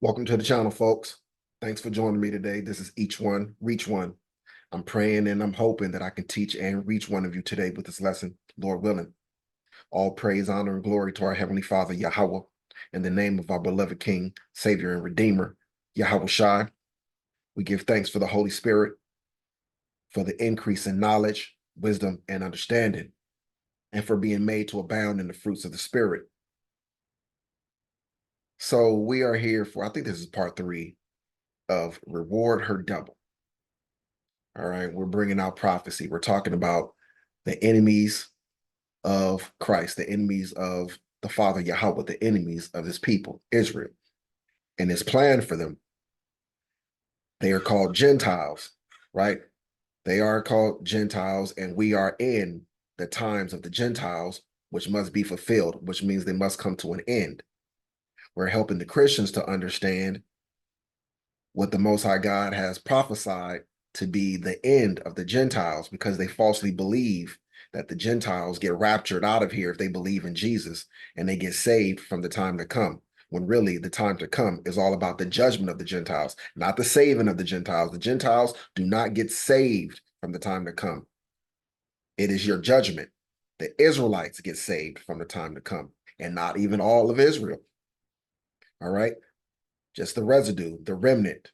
Welcome to the channel, folks. Thanks for joining me today. This is Each One, Reach One. I'm praying and I'm hoping that I can teach and reach one of you today with this lesson, Lord willing. All praise, honor, and glory to our Heavenly Father, Yahweh, in the name of our beloved King, Savior, and Redeemer, Yahweh Shai. We give thanks for the Holy Spirit, for the increase in knowledge, wisdom, and understanding, and for being made to abound in the fruits of the Spirit. So we are here for, I think this is part 3 of Reward Her Double. All right, we're bringing out prophecy. We're talking about the enemies of Christ, the enemies of the Father Yahweh, the enemies of his people, Israel, and his plan for them. They are called Gentiles, right? They are called Gentiles, and we are in the times of the Gentiles, which must be fulfilled, which means they must come to an end. We're helping the Christians to understand what the Most High God has prophesied to be the end of the Gentiles, because they falsely believe that the Gentiles get raptured out of here if they believe in Jesus and they get saved from the time to come, when really the time to come is all about the judgment of the Gentiles, not the saving of the Gentiles. The Gentiles do not get saved from the time to come. It is your judgment. The Israelites get saved from the time to come, and not even all of Israel. All right? Just the residue, the remnant.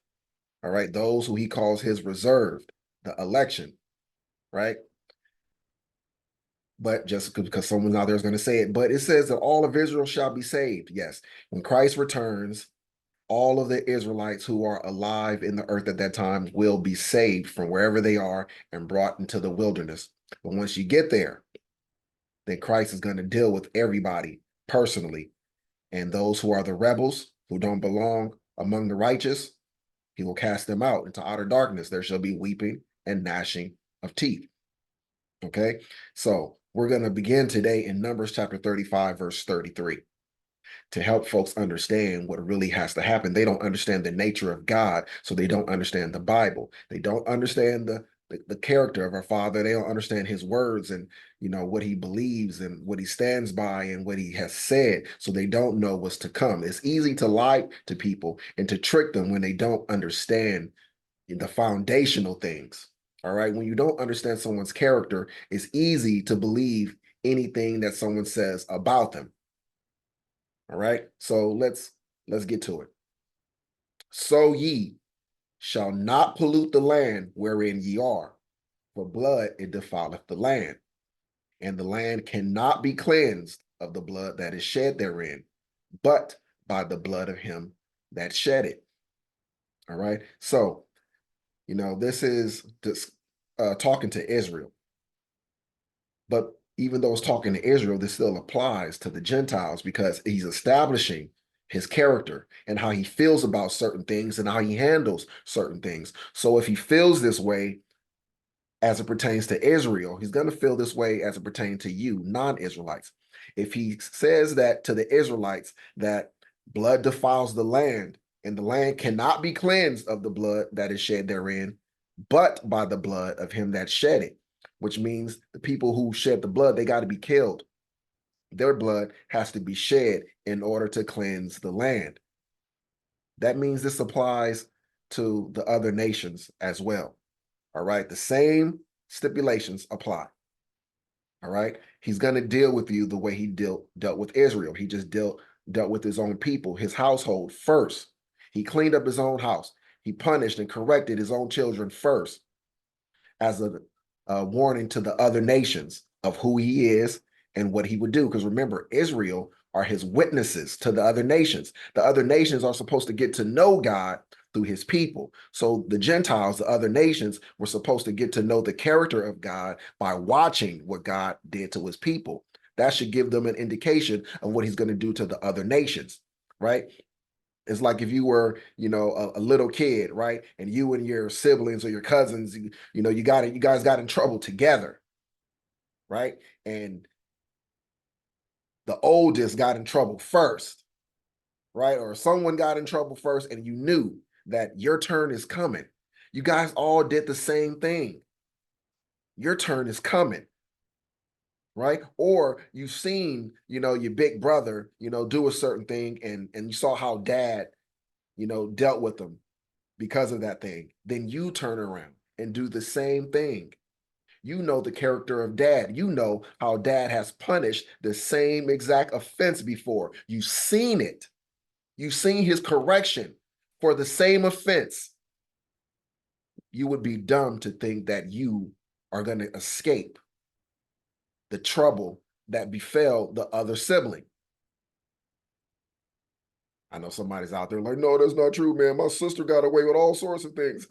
All right, those who he calls his reserved, the election, right? But just because someone out there is going to say it, but it says that all of Israel shall be saved. Yes, when Christ returns, all of the Israelites who are alive in the earth at that time will be saved from wherever they are and brought into the wilderness. But once you get there, then Christ is going to deal with everybody personally. And those who are the rebels, who don't belong among the righteous, he will cast them out into outer darkness. There shall be weeping and gnashing of teeth. Okay, so we're going to begin today in Numbers chapter 35, verse 33, to help folks understand what really has to happen. They don't understand the nature of God, so they don't understand the Bible. They don't understand the character of our Father. They don't understand his words and what he believes and what he stands by and what he has said, so they don't know what's to come. It's easy to lie to people and to trick them when they don't understand the foundational things. All right. When you don't understand someone's character, it's easy to believe anything that someone says about them. All right. So let's get to it. So ye shall not pollute the land wherein ye are, for blood it defileth the land, and the land cannot be cleansed of the blood that is shed therein, but by the blood of him that shed it. All right. So, this is talking to Israel. But even though it's talking to Israel, this still applies to the Gentiles, because he's establishing his character and how he feels about certain things and how he handles certain things. So if he feels this way as it pertains to Israel, he's going to feel this way as it pertains to you, non-Israelites. If he says that to the Israelites, that blood defiles the land and the land cannot be cleansed of the blood that is shed therein, but by the blood of him that shed it, which means the people who shed the blood, they got to be killed. Their blood has to be shed in order to cleanse the land. That means this applies to the other nations as well. All right. The same stipulations apply. All right. He's going to deal with you the way he dealt with Israel. He just dealt with his own people, his household first. He cleaned up his own house. He punished and corrected his own children first, as a warning to the other nations of who he is and what he would do. Because remember, Israel are his witnesses to the other nations. The other nations are supposed to get to know God through his people. So the Gentiles, the other nations, were supposed to get to know the character of God by watching what God did to his people. That should give them an indication of what he's going to do to the other nations, right? It's like if you were, a little kid, right? And you and your siblings or your cousins, you guys got in trouble together, right? And the oldest got in trouble first, right? Or someone got in trouble first and you knew that your turn is coming. You guys all did the same thing. Your turn is coming, right? Or you've seen, your big brother, do a certain thing, and you saw how dad dealt with them because of that thing, then you turn around and do the same thing. You know the character of dad. You know how dad has punished the same exact offense before. You've seen it. You've seen his correction for the same offense. You would be dumb to think that you are going to escape the trouble that befell the other sibling. I know somebody's out there like, no, that's not true, man. My sister got away with all sorts of things.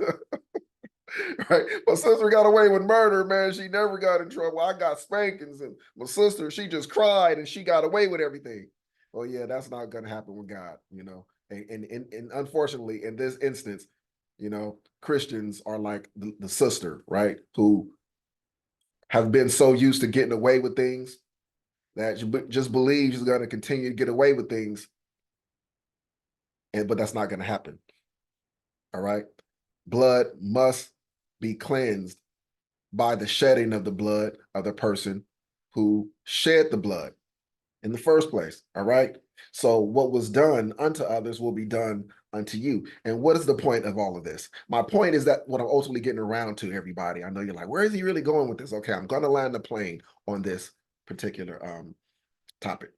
Right? My sister got away with murder, man. She never got in trouble. I got spankings, and my sister, she just cried and she got away with everything. Well, yeah, that's not going to happen with God, And unfortunately, in this instance, Christians are like the sister, right? Who have been so used to getting away with things that you just believe she's going to continue to get away with things. But that's not going to happen. All right. Blood must be cleansed by the shedding of the blood of the person who shed the blood in the first place. All right. So what was done unto others will be done unto you. And what is the point of all of this? My point is that what I'm ultimately getting around to, everybody, I know you're like, where is he really going with this? Okay, I'm going to land the plane on this particular topic.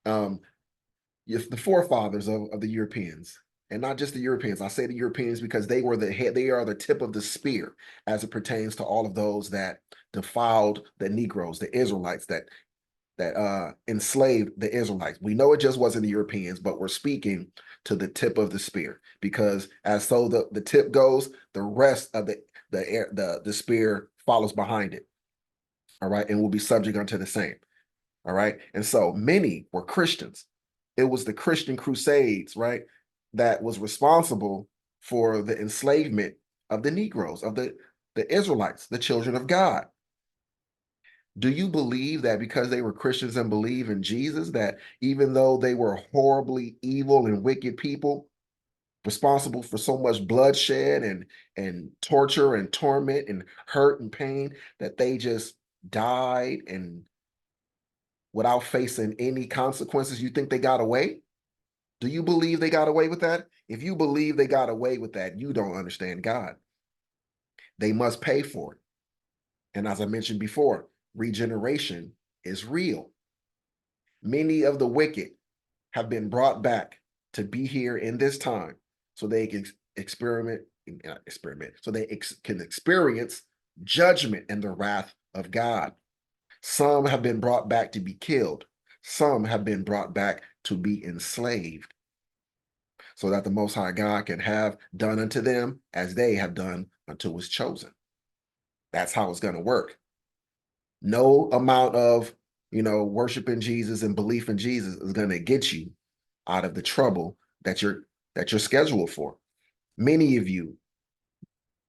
The forefathers of the Europeans, and not just the Europeans. I say the Europeans because they were the head, they are the tip of the spear as it pertains to all of those that defiled the Negroes, the Israelites, that enslaved the Israelites. We know it just wasn't the Europeans, but we're speaking to the tip of the spear, because as so the tip goes, the rest of the spear follows behind it. All right, and will be subject unto the same. All right. And so many were Christians. It was the Christian crusades, right, that was responsible for the enslavement of the Negroes, of the Israelites, the children of God. Do you believe that because they were Christians and believe in Jesus, that even though they were horribly evil and wicked people, responsible for so much bloodshed and torture and torment and hurt and pain, that they just died and without facing any consequences, you think they got away? Do you believe they got away with that? If you believe they got away with that, you don't understand God. They must pay for it. And as I mentioned before, regeneration is real. Many of the wicked have been brought back to be here in this time so they can so they can experience judgment and the wrath of God. Some have been brought back to be killed. Some have been brought back to be enslaved, so that the Most High God can have done unto them as they have done unto his chosen. That's how it's going to work. No amount of, worshiping Jesus and belief in Jesus is going to get you out of the trouble that you're scheduled for. Many of you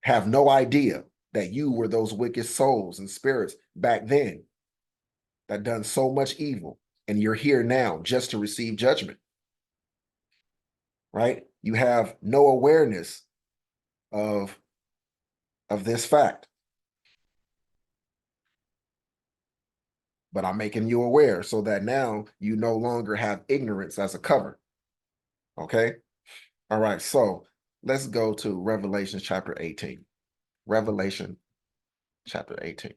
have no idea that you were those wicked souls and spirits back then that done so much evil, and you're here now just to receive judgment. Right? You have no awareness of this fact. But I'm making you aware so that now you no longer have ignorance as a cover. Okay? All right, so let's go to Revelation chapter 18. Revelation chapter 18.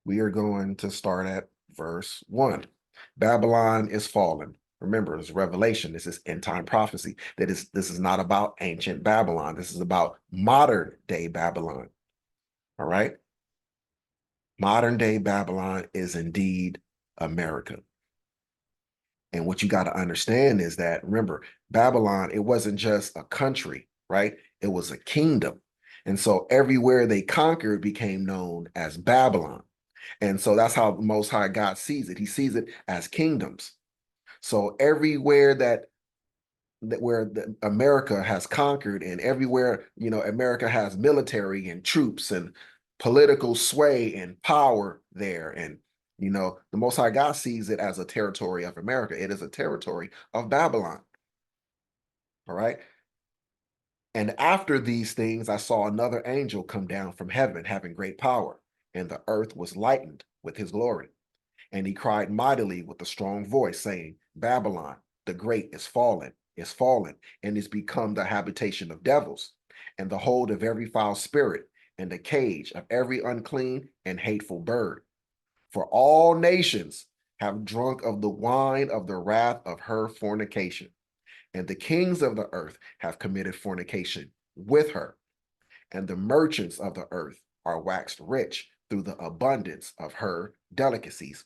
We are going to start at verse 1. Babylon is fallen. Remember, it's Revelation. This is end time prophecy. This is not about ancient Babylon. This is about modern day Babylon. All right? Modern day Babylon is indeed America. And what you got to understand is that, remember, Babylon, it wasn't just a country, right? It was a kingdom. And so everywhere they conquered became known as Babylon. And so that's how the Most High God sees it. He sees it as kingdoms. So everywhere that where America has conquered, and everywhere, America has military and troops and political sway and power there. And, the Most High God sees it as a territory of America. It is a territory of Babylon. All right. And after these things, I saw another angel come down from heaven, having great power, and the earth was lightened with his glory. And he cried mightily with a strong voice, saying, Babylon, the great is fallen, and is become the habitation of devils, and the hold of every foul spirit, and the cage of every unclean and hateful bird. For all nations have drunk of the wine of the wrath of her fornication, and the kings of the earth have committed fornication with her, and the merchants of the earth are waxed rich through the abundance of her delicacies.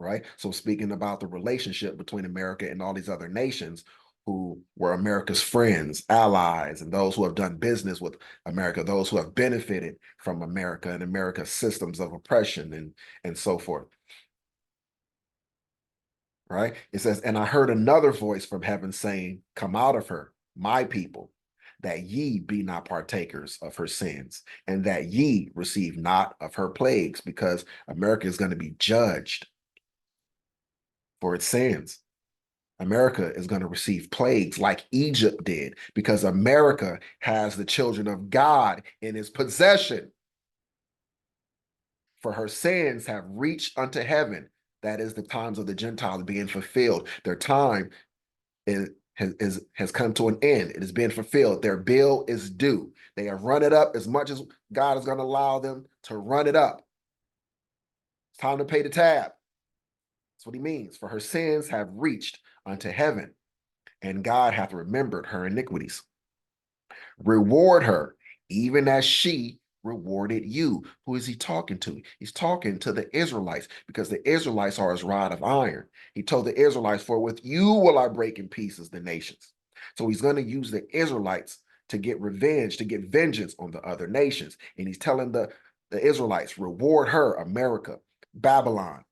Right? So speaking about the relationship between America and all these other nations who were America's friends, allies, and those who have done business with America, those who have benefited from America and America's systems of oppression and so forth. Right? It says, and I heard another voice from heaven saying, come out of her, my people, that ye be not partakers of her sins, and that ye receive not of her plagues, because America is going to be judged for its sins. America is going to receive plagues like Egypt did, because America has the children of God in its possession. For her sins have reached unto heaven. That is the times of the Gentiles being fulfilled. Their time has come to an end. It has been fulfilled. Their bill is due. They have run it up as much as God is going to allow them to run it up. It's time to pay the tab. That's what he means. For her sins have reached unto heaven, and God hath remembered her iniquities. Reward her, even as she rewarded you. Who is he talking to? He's talking to the Israelites, because the Israelites are his rod of iron. He told the Israelites, for with you will I break in pieces the nations. So he's going to use the Israelites to get revenge, to get vengeance on the other nations. And he's telling the Israelites, reward her, America, Babylon,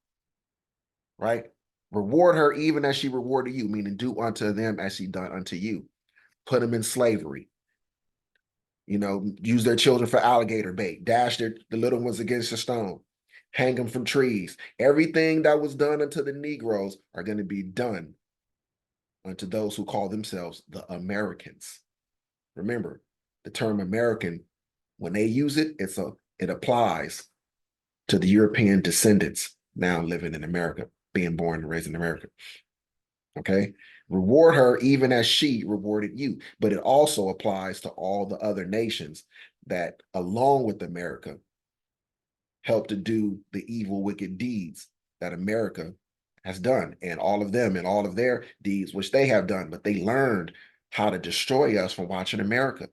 right? Reward her even as she rewarded you, meaning do unto them as she done unto you. Put them in slavery. Use their children for alligator bait, dash the little ones against a stone, hang them from trees. Everything that was done unto the Negroes are going to be done unto those who call themselves the Americans. Remember, the term American, when they use it, it applies to the European descendants now living in America, being born and raised in America. Okay? Reward her even as she rewarded you. But it also applies to all the other nations that, along with America, help to do the evil, wicked deeds that America has done, and all of them and all of their deeds, which they have done, but they learned how to destroy us from watching America.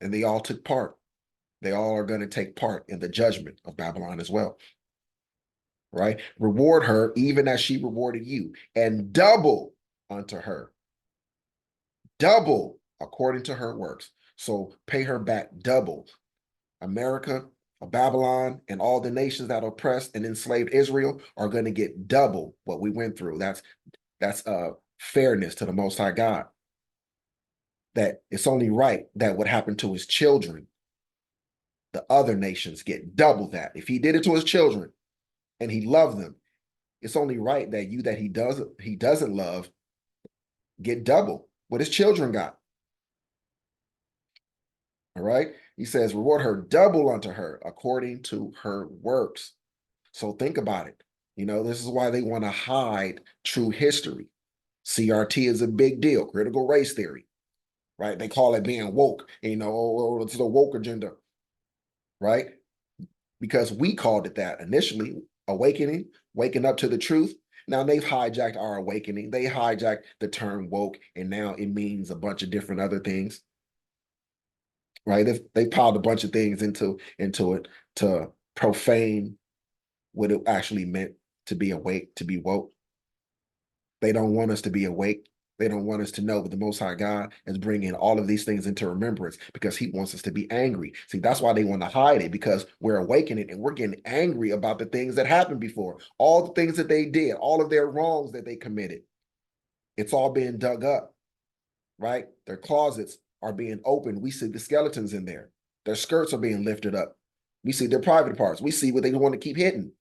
And they all took part. They all are going to take part in the judgment of Babylon as well. Right? Reward her even as she rewarded you, and double unto her. Double according to her works. So pay her back double. America, Babylon, and all the nations that oppressed and enslaved Israel are going to get double what we went through. That's fairness to the Most High God. That it's only right that what happened to his children, the other nations get double that. If he did it to his children and he loved them, it's only right that you that he doesn't love get double what his children got. All right. He says, reward her double unto her according to her works. So think about it. This is why they want to hide true history. CRT is a big deal, critical race theory, right? They call it being woke, it's the woke agenda, right? Because we called it that initially, awakening, waking up to the truth. Now they've hijacked our awakening. They hijacked the term woke, and now it means a bunch of different other things, right? They piled a bunch of things into it to profane what it actually meant to be awake, to be woke. They don't want us to be awake. They don't want us to know that the Most High God is bringing all of these things into remembrance, because he wants us to be angry. See, that's why they want to hide it, because we're awakening and we're getting angry about the things that happened before, all the things that they did, all of their wrongs that they committed. It's all being dug up, right? Their closets are being opened. We see the skeletons in there. Their skirts are being lifted up. We see their private parts. We see what they want to keep hidden.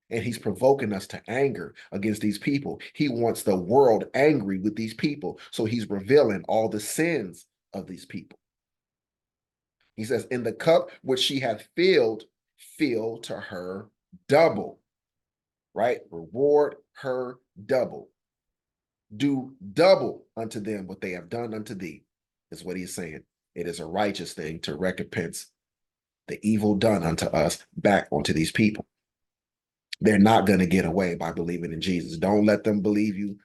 And he's provoking us to anger against these people. He wants the world angry with these people. So he's revealing all the sins of these people. He says, in the cup which she hath filled, fill to her double, right? Reward her double. Do double unto them what they have done unto thee, is what he's saying. It is a righteous thing to recompense the evil done unto us back onto these people. They're not going to get away by believing in Jesus. Don't let them believe you,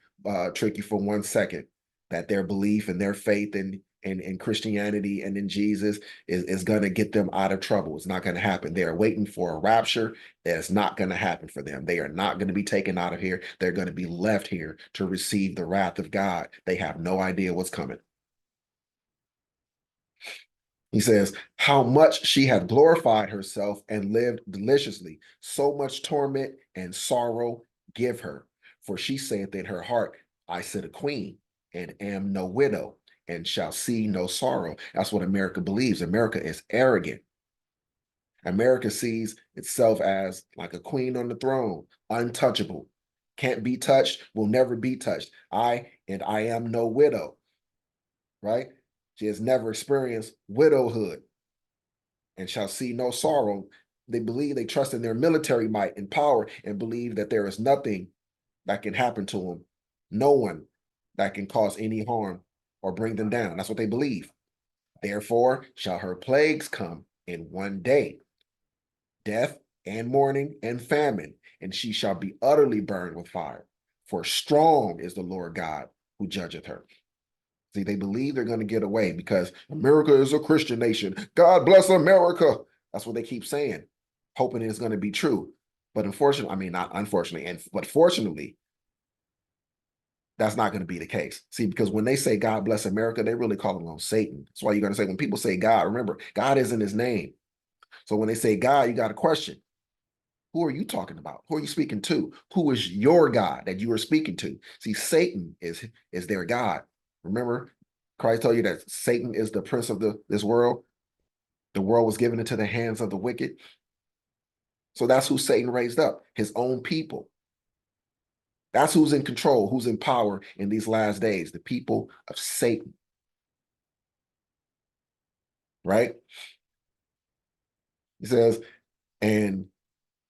trick you for 1 second, that their belief and their faith in Christianity and in Jesus is going to get them out of trouble. It's not going to happen. They are waiting for a rapture. That's not going to happen for them. They are not going to be taken out of here. They're going to be left here to receive the wrath of God. They have no idea what's coming. He says, how much she hath glorified herself and lived deliciously, so much torment and sorrow give her. For she saith in her heart, I sit a queen and am no widow and shall see no sorrow. That's what America believes. America is arrogant. America sees itself as like a queen on the throne, untouchable, can't be touched, will never be touched. I am no widow, right? She has never experienced widowhood and shall see no sorrow. They believe, they trust in their military might and power and believe that there is nothing that can happen to them, no one that can cause any harm or bring them down. That's what they believe. Therefore shall her plagues come in one day, death and mourning and famine, and she shall be utterly burned with fire. For strong is the Lord God who judgeth her. See, they believe they're going to get away because America is a Christian nation. God bless America. That's what they keep saying, hoping it's going to be true. But unfortunately, I mean, not unfortunately, but fortunately, that's not going to be the case. See, because when they say God bless America, they really calling on Satan. That's why you're going to say, when people say God, remember, God isn't his name. So when they say God, you got a question. Who are you talking about? Who are you speaking to? Who is your God that you are speaking to? See, Satan is their God. Remember, Christ told you that Satan is the prince of this world. The world was given into the hands of the wicked. So that's who Satan raised up, his own people. That's who's in control, who's in power in these last days, the people of Satan. Right? He says, and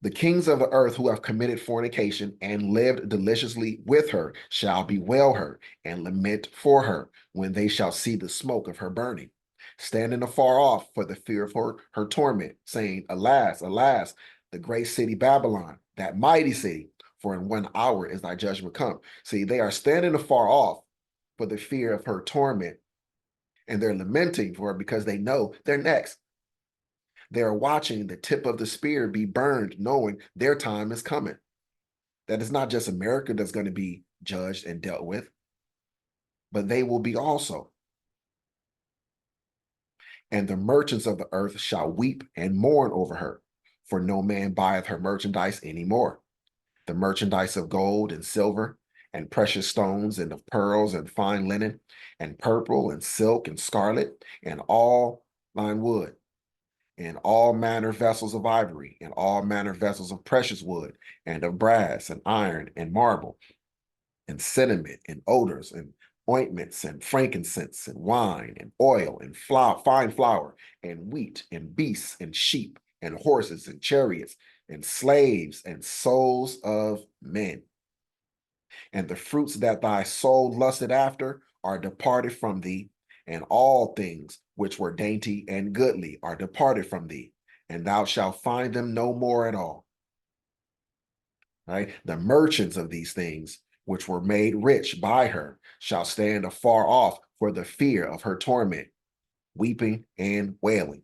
the kings of the earth who have committed fornication and lived deliciously with her shall bewail her and lament for her when they shall see the smoke of her burning, standing afar off for the fear of her torment, saying, alas, alas, the great city Babylon, that mighty city, for in 1 hour is thy judgment come. See, they are standing afar off for the fear of her torment, and they're lamenting for her because they know they're next. They're watching the tip of the spear be burned, knowing their time is coming. That it's not just America that's going to be judged and dealt with, but they will be also. And the merchants of the earth shall weep and mourn over her, for no man buyeth her merchandise any more. The merchandise of gold and silver, and precious stones, and of pearls and fine linen, and purple and silk and scarlet, and all fine wood, and all manner vessels of ivory, and all manner vessels of precious wood, and of brass, and iron, and marble, and cinnamon, and odors, and ointments, and frankincense, and wine, and oil, and flour, fine flour, and wheat, and beasts, and sheep, and horses, and chariots, and slaves, and souls of men. And the fruits that thy soul lusted after are departed from thee, and all things which were dainty and goodly are departed from thee, and thou shalt find them no more at all. Right? The merchants of these things, which were made rich by her, shall stand afar off for the fear of her torment, weeping and wailing,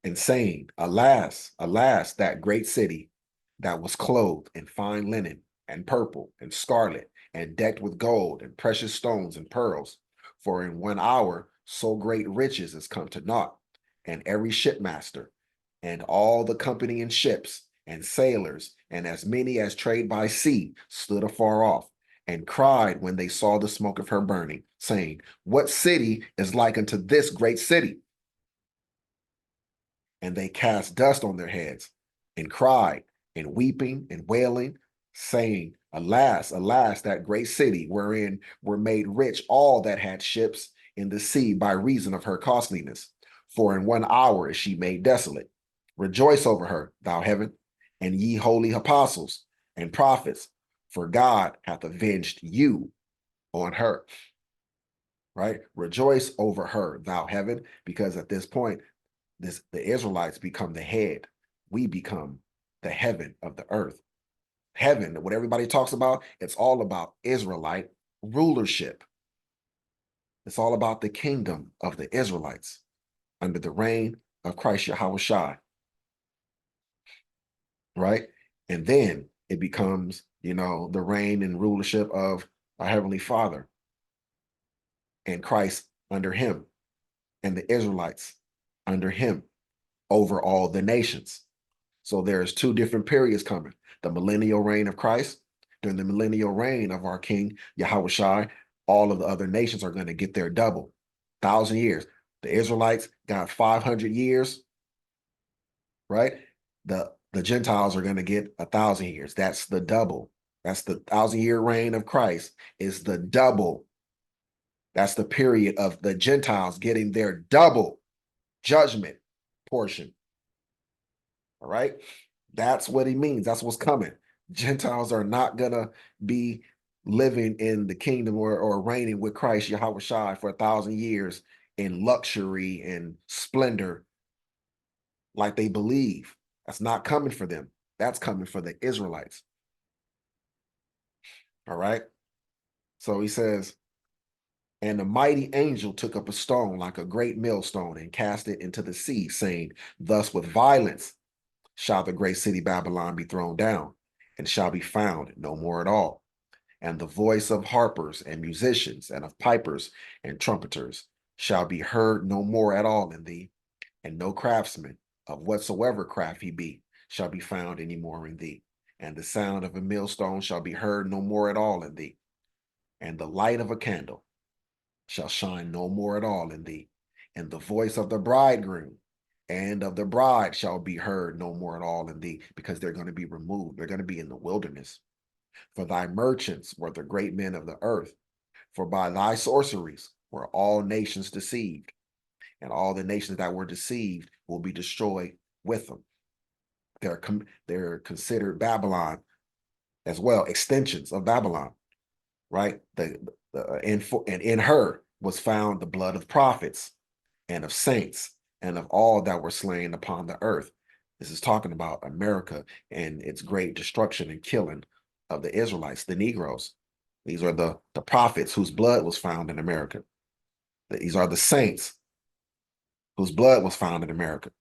and saying, alas, alas, that great city that was clothed in fine linen, and purple, and scarlet, and decked with gold, and precious stones, and pearls. For in 1 hour so great riches is come to naught, and every shipmaster, and all the company in ships, and sailors, and as many as trade by sea, stood afar off, and cried when they saw the smoke of her burning, saying, what city is like unto this great city? And they cast dust on their heads, and cried, and weeping and wailing, saying, alas, alas, that great city wherein were made rich all that had ships in the sea by reason of her costliness. For in 1 hour is she made desolate. Rejoice over her, thou heaven, and ye holy apostles and prophets, for God hath avenged you on her. Right? Rejoice over her, thou heaven, because at this point, the Israelites become the head. We become the heaven of the earth. Heaven, what everybody talks about, it's all about Israelite rulership. It's all about the kingdom of the Israelites under the reign of Christ Yahushua, right? And then it becomes, the reign and rulership of our Heavenly Father and Christ under him and the Israelites under him over all the nations. So there's two different periods coming. The millennial reign of Christ, during the millennial reign of our King Yahushua, all of the other nations are going to get their double, 1,000 years. The Israelites got 500 years, right? The Gentiles are going to get 1,000 years. That's the double. That's the 1,000-year reign of Christ is the double. That's the period of the Gentiles getting their double judgment portion. All right. That's what he means. That's what's coming. Gentiles are not going to be living in the kingdom or reigning with Christ Yahushua for 1,000 years in luxury and splendor like they believe. That's not coming for them. That's coming for the Israelites. All right. So he says, and the mighty angel took up a stone like a great millstone and cast it into the sea, saying, thus with violence shall the great city Babylon be thrown down, and shall be found no more at all. And the voice of harpers and musicians and of pipers and trumpeters shall be heard no more at all in thee, and no craftsman of whatsoever craft he be shall be found any more in thee. And the sound of a millstone shall be heard no more at all in thee, and the light of a candle shall shine no more at all in thee, and the voice of the bridegroom and of the bride shall be heard no more at all in thee, because they're going to be removed. They're going to be in the wilderness. For thy merchants were the great men of the earth, for by thy sorceries were all nations deceived, and all the nations that were deceived will be destroyed with them. They're considered Babylon as well, extensions of Babylon, right? And in her was found the blood of prophets and of saints and of all that were slain upon the earth. This is talking about America and its great destruction and killing of the Israelites, the Negroes. These are the prophets whose blood was found in America. These are the saints whose blood was found in America,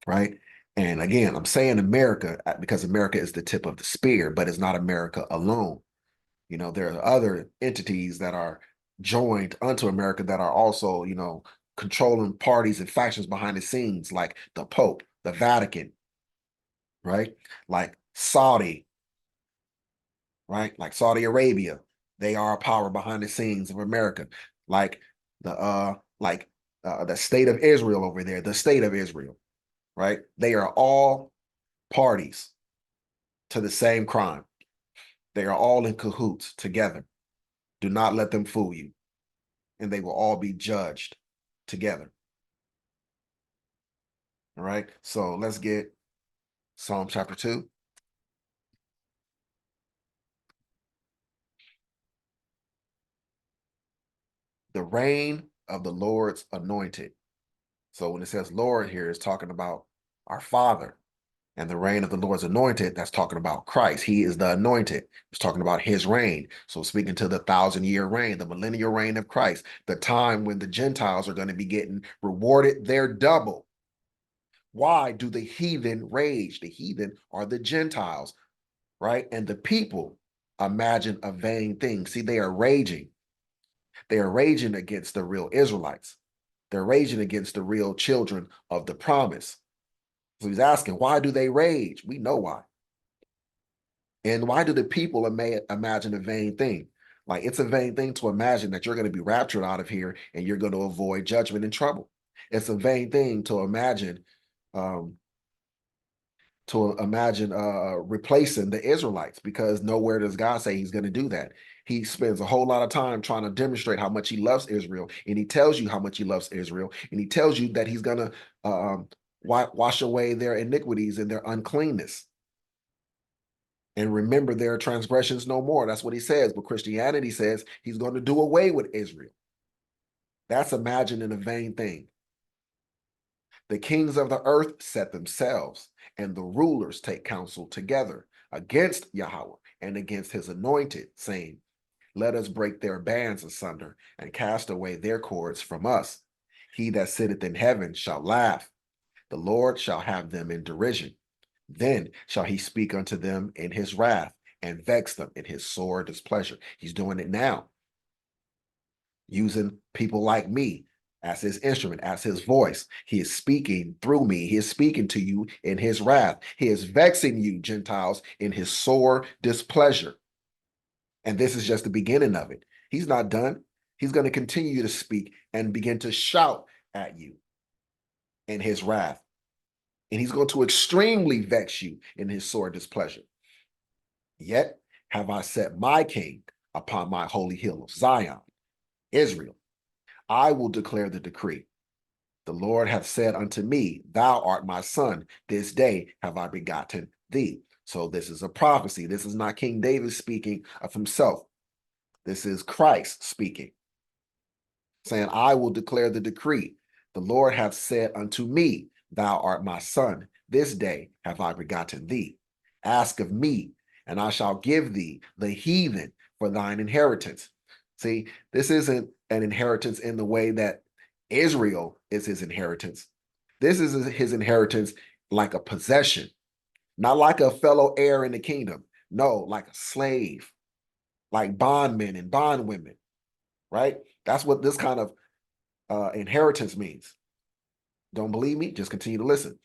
right? And again, I'm saying America because America is the tip of the spear, but it's not America alone. There are other entities that are joined unto America that are also, controlling parties and factions behind the scenes, like the Pope, the Vatican, right? Like Saudi, right? Like Saudi Arabia. They are a power behind the scenes of America. Like the state of Israel over there, the state of Israel, right? They are all parties to the same crime. They are all in cahoots together. Do not let them fool you. And they will all be judged together. All right. So let's get Psalm chapter 2. The reign of the Lord's anointed. So when it says Lord here, it's talking about our Father. And the reign of the Lord's anointed, that's talking about Christ. He is the anointed. It's talking about his reign. So speaking to the 1,000-year reign, the millennial reign of Christ, the time when the Gentiles are going to be getting rewarded their double. Why do the heathen rage? The heathen are the Gentiles, right? And the people imagine a vain thing. See, they are raging. They are raging against the real Israelites. They're raging against the real children of the promise. So he's asking, why do they rage? We know why. And why do the people imagine a vain thing? Like, it's a vain thing to imagine that you're going to be raptured out of here and you're going to avoid judgment and trouble. It's a vain thing to imagine um, replacing the Israelites, because nowhere does God say he's going to do that. He spends a whole lot of time trying to demonstrate how much he loves Israel, and he tells you how much he loves Israel, and he tells you that he's going to wash away their iniquities and their uncleanness, and remember their transgressions no more. That's what he says. But Christianity says he's going to do away with Israel. That's imagining a vain thing. The kings of the earth set themselves, and the rulers take counsel together against Yahweh and against his anointed, saying, let us break their bands asunder and cast away their cords from us. He that sitteth in heaven shall laugh. The Lord shall have them in derision. Then shall he speak unto them in his wrath and vex them in his sore displeasure. He's doing it now, using people like me as his instrument, as his voice. He is speaking through me. He is speaking to you in his wrath. He is vexing you, Gentiles, in his sore displeasure. And this is just the beginning of it. He's not done. He's going to continue to speak and begin to shout at you in his wrath. And he's going to extremely vex you in his sore displeasure. Yet have I set my king upon my holy hill of Zion, Israel. I will declare the decree. The Lord hath said unto me, thou art my son. This day have I begotten thee. So this is a prophecy. This is not King David speaking of himself. This is Christ speaking, saying, I will declare the decree. The Lord hath said unto me, thou art my son. This day have I begotten thee. Ask of me, and I shall give thee the heathen for thine inheritance. See, this isn't an inheritance in the way that Israel is his inheritance. This is his inheritance like a possession, not like a fellow heir in the kingdom. No, like a slave, like bondmen and bondwomen, right? That's what this kind of inheritance means. Don't believe me? Just continue to listen.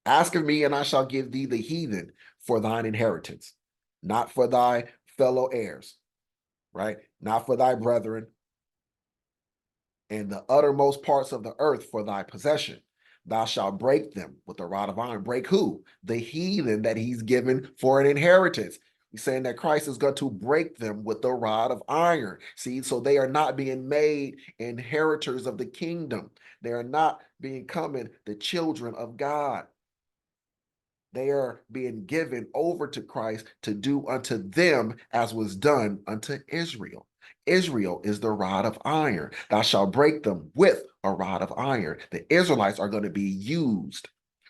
Ask of me, and I shall give thee the heathen for thine inheritance, not for thy fellow heirs, right? Not for thy brethren, and the uttermost parts of the earth for thy possession. Thou shalt break them with a rod of iron. Break who? The heathen that he's given for an inheritance. He's saying that Christ is going to break them with the rod of iron. See, so they are not being made inheritors of the kingdom. They are not becoming the children of God. They are being given over to Christ to do unto them as was done unto Israel. Israel is the rod of iron. Thou shalt break them with a rod of iron. The Israelites are going to be used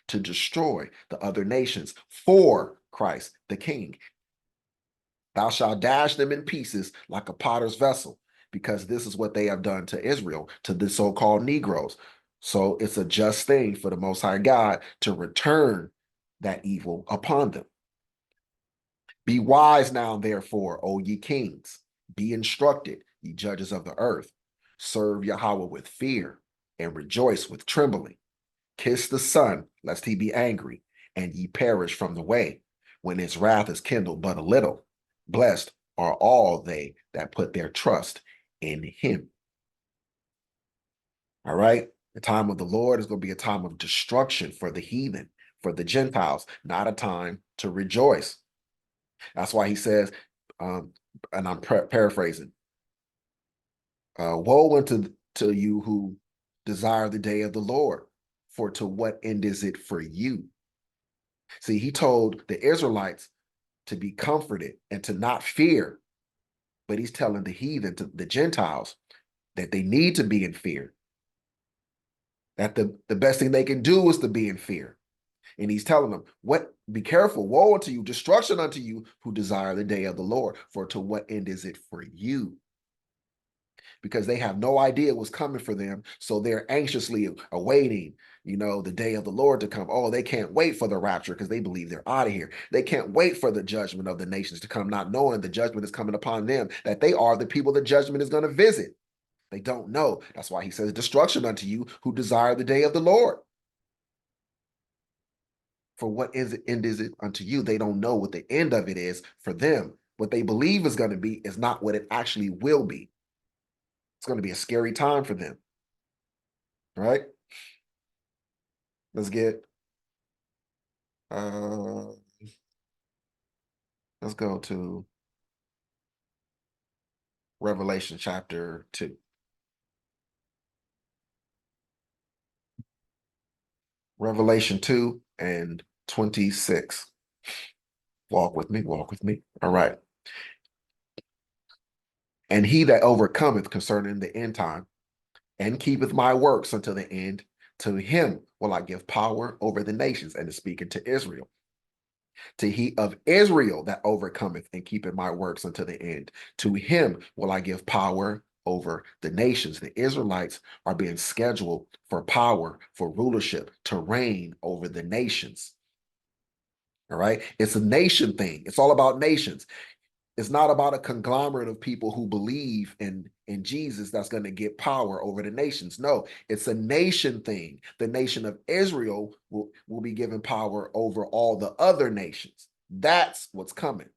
to destroy the other nations for Christ the King. Thou shalt dash them in pieces like a potter's vessel, because this is what they have done to Israel, to the so-called Negroes. So it's a just thing for the Most High God to return that evil upon them. Be wise now, therefore, O ye kings. Be instructed, ye judges of the earth. Serve Yahweh with fear and rejoice with trembling. Kiss the Son, lest he be angry, and ye perish from the way, when his wrath is kindled but a little. Blessed are all they that put their trust in him. All right? The time of the Lord is going to be a time of destruction for the heathen, for the Gentiles, not a time to rejoice. That's why he says, and I'm paraphrasing, woe unto you who desire the day of the Lord, for to what end is it for you? See, he told the Israelites to be comforted and to not fear, but he's telling the heathen, to the Gentiles, that they need to be in fear, that the best thing they can do is to be in fear. And he's telling them, be careful, woe unto you, destruction unto you who desire the day of the Lord, for to what end is it for you? Because they have no idea what's coming for them. So they're anxiously awaiting, the day of the Lord to come. Oh, they can't wait for the rapture because they believe they're out of here. They can't wait for the judgment of the nations to come, not knowing the judgment is coming upon them, that they are the people the judgment is going to visit. They don't know. That's why he says, destruction unto you who desire the day of the Lord. For what end is it unto you? They don't know what the end of it is for them. What they believe is going to be is not what it actually will be. It's going to be a scary time for them. All right? Let's get let's go to Revelation chapter 2. Revelation 2 and 26. Walk with me, walk with me. All right. And he that overcometh concerning the end time, and keepeth my works until the end, to him will I give power over the nations, and to speak to Israel. To he of Israel that overcometh and keepeth my works unto the end, to him will I give power over the nations. The Israelites are being scheduled for power, for rulership, to reign over the nations. All right. It's a nation thing. It's all about nations. It's not about a conglomerate of people who believe in Jesus that's going to get power over the nations. No, it's a nation thing. The nation of Israel will be given power over all the other nations. That's what's coming.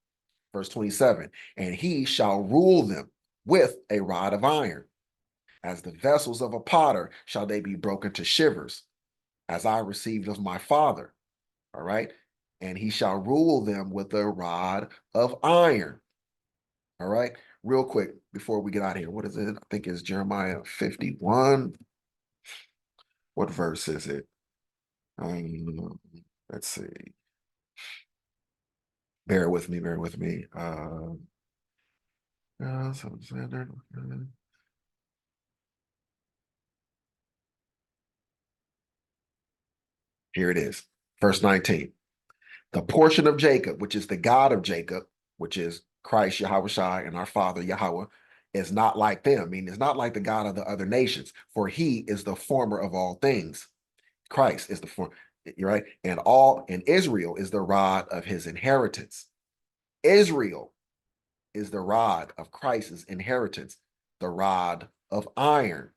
Verse 27, and he shall rule them with a rod of iron. As the vessels of a potter shall they be broken to shivers, as I received of my father. All right. And he shall rule them with a rod of iron. All right. Real quick before we get out of here. What is it? I think it's Jeremiah 51. What verse is it? Let's see. Bear with me, bear with me. Here it is. Verse 19. The portion of Jacob, which is the God of Jacob, which is Christ, Yahweh and our Father, Yahweh, is not like them. I mean, it's not like the God of the other nations, for he is the former of all things. Christ is the former, right? And Israel is the rod of his inheritance. Israel is the rod of Christ's inheritance, the rod of iron,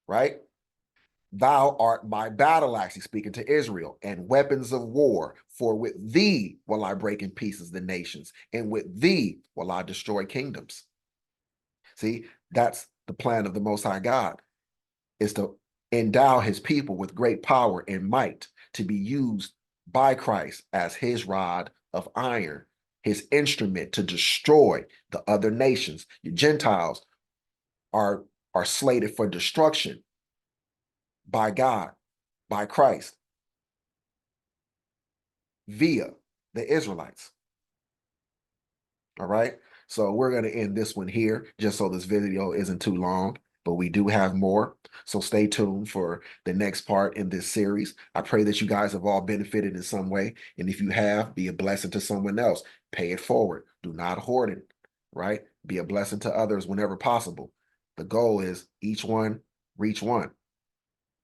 right? Thou art my battle axe, he's speaking to Israel, and weapons of war. For with thee will I break in pieces the nations, and with thee will I destroy kingdoms. See, that's the plan of the Most High God, is to endow his people with great power and might to be used by Christ as his rod of iron, his instrument to destroy the other nations. Your Gentiles are slated for destruction by God, by Christ, via the Israelites. All right. So we're going to end this one here just so this video isn't too long, but we do have more. So stay tuned for the next part in this series. I pray that you guys have all benefited in some way. And if you have, be a blessing to someone else. Pay it forward. Do not hoard it, right? Be a blessing to others whenever possible. The goal is each one reach one.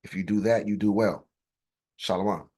If you do that, you do well. Shalom.